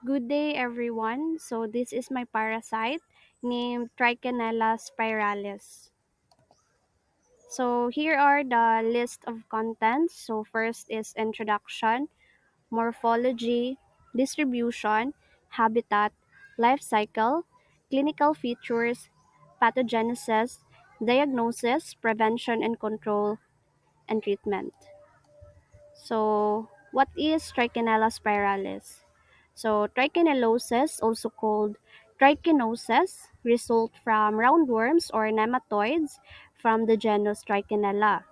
Good day, everyone. So, this is my parasite named Trichinella spiralis. So, here are the list of contents. So, first is introduction, morphology, distribution, habitat, life cycle, clinical features, pathogenesis, diagnosis, prevention and control, and treatment. So, what is Trichinella spiralis? So, trichinellosis, also called trichinosis, result from roundworms or nematoids from the genus Trichinella.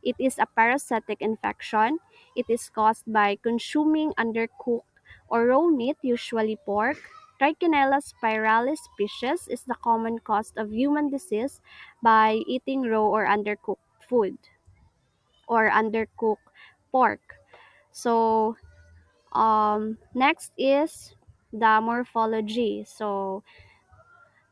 It is a parasitic infection. It is caused by consuming undercooked or raw meat, usually pork. Trichinella spiralis species is the common cause of human disease by eating raw or undercooked food or undercooked pork. So, next is the morphology. So,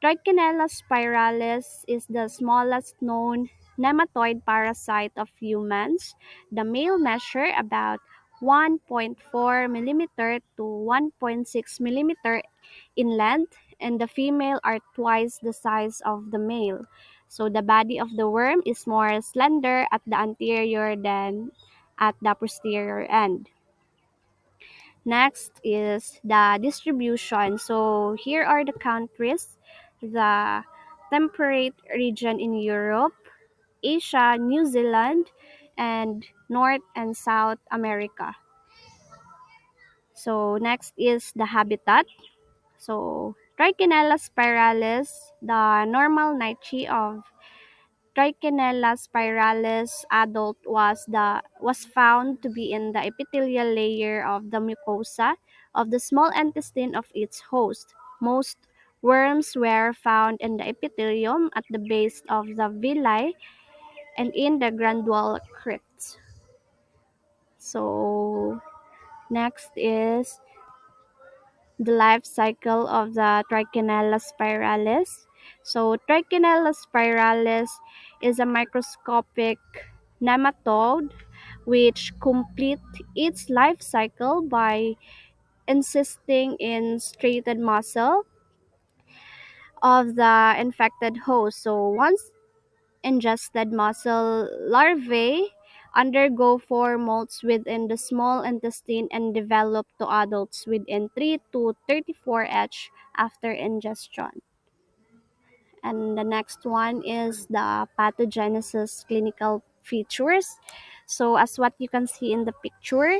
Trichinella spiralis is the smallest known nematoid parasite of humans. The male measure about 1.4 millimeter to 1.6 millimeter in length, and the female are twice the size of the male. So the body of the worm is more slender at the anterior than at the posterior end. Next is the distribution. So here are the countries: the temperate region in Europe, Asia, New Zealand, and North and South America. So next is the habitat. So Trichinella spiralis, the normal niche of Trichinella spiralis adult was found to be in the epithelial layer of the mucosa of the small intestine of its host. Most worms were found in the epithelium at the base of the villi and in the grandular crypts. So next is the life cycle of the Trichinella spiralis. So, Trichinella spiralis is a microscopic nematode which complete its life cycle by insisting in striated muscle of the infected host. So, once ingested, muscle larvae undergo four molts within the small intestine and develop to adults within 3 to 34H after ingestion. And the next one is the pathogenesis clinical features. So as what you can see in the picture,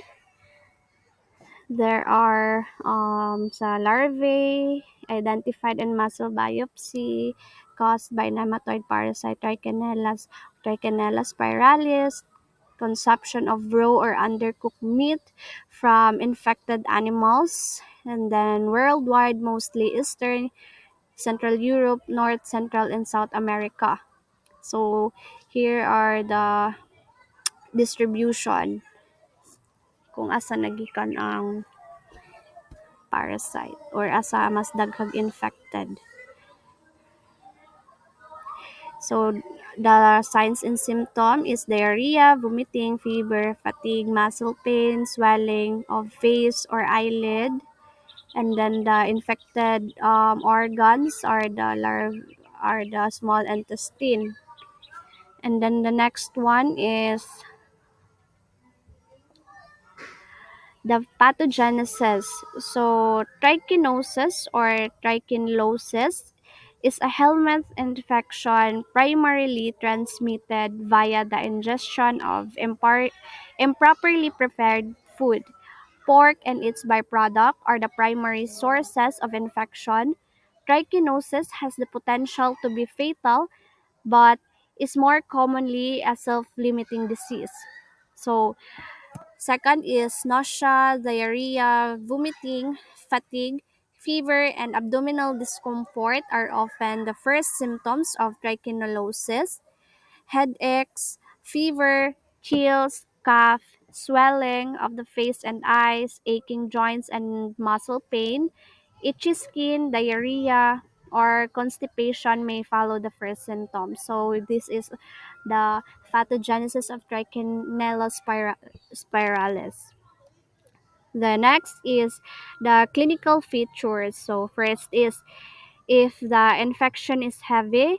there are larvae identified in muscle biopsy caused by nematoid parasite Trichinella spiralis, consumption of raw or undercooked meat from infected animals, and then worldwide, mostly Eastern, Central Europe, North, Central, and South America. So here are the distribution kung asa nagikan ang parasite or asa mas daghang infected. So the signs and symptom is diarrhea, vomiting, fever, fatigue, muscle pain, swelling of face or eyelid, and then the infected organs are the small intestine. And then the next one is the pathogenesis. So, trichinosis or trichinellosis is a helminth infection primarily transmitted via the ingestion of improperly prepared food. Pork and its byproduct are the primary sources of infection. Trichinosis has the potential to be fatal, but is more commonly a self-limiting disease. So, second is nausea, diarrhea, vomiting, fatigue, fever, and abdominal discomfort are often the first symptoms of trichinosis. Headaches, fever, chills, cough, swelling of the face and eyes, aching joints and muscle pain, itchy skin, diarrhea, or constipation may follow the first symptoms. So this is the pathogenesis of Trichinella spiralis. The next is the clinical features. So first is if the infection is heavy,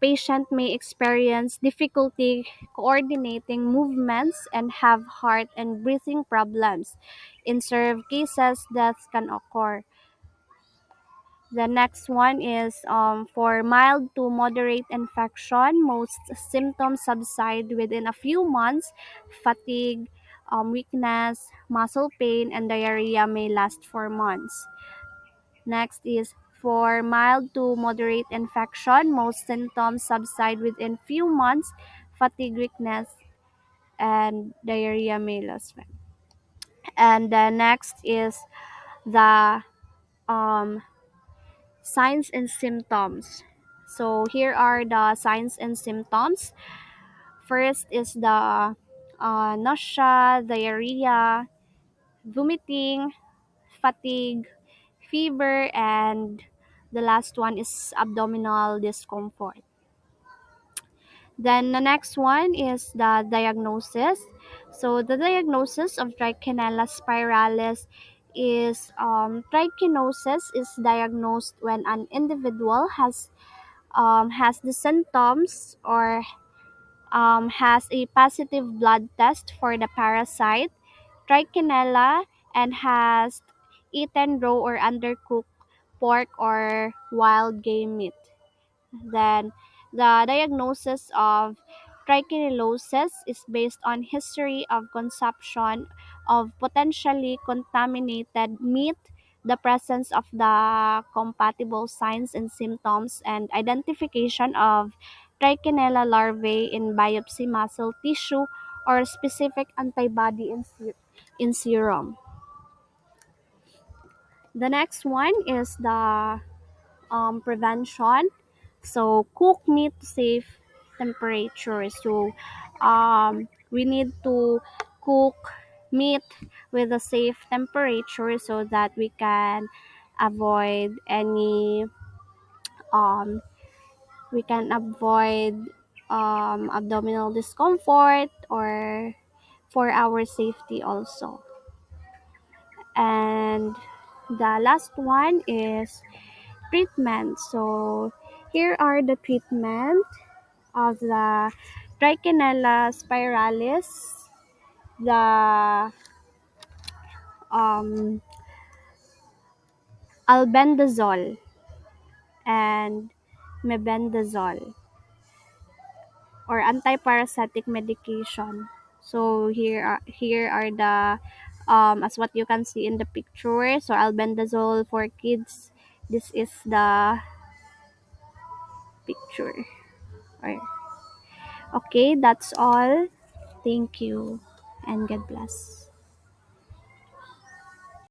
patient may experience difficulty coordinating movements and have heart and breathing problems. In severe cases, deaths can occur. The next one is for mild to moderate infection, most symptoms subside within a few months. Fatigue, weakness, muscle pain, and diarrhea may last for months. Next is for mild to moderate infection, most symptoms subside within few months. Fatigue, weakness, and diarrhea may last. And the next is the um, signs and symptoms. So here are the signs and symptoms. First is the nausea, diarrhea, vomiting, fatigue, fever, and the last one is abdominal discomfort. Then the next one is the diagnosis. So the diagnosis of Trichinella spiralis is trichinosis is diagnosed when an individual has the symptoms or has a positive blood test for the parasite Trichinella and has eaten raw or undercooked pork or wild game meat. Then the diagnosis of trichinosis is based on history of consumption of potentially contaminated meat, the presence of the compatible signs and symptoms, and identification of Trichinella larvae in biopsy muscle tissue or specific antibody in serum. The next one is the prevention. So cook meat to safe temperature. So we need to cook meat with a safe temperature so that we can avoid any um, abdominal discomfort or for our safety also. And the last one is treatment. So here are the treatment of the Trichinella spiralis, the um, albendazole and mebendazole or antiparasitic medication. So here are the as what you can see in the picture. So albendazole for kids. This is the picture. Or- Okay, that's all. Thank you and God bless.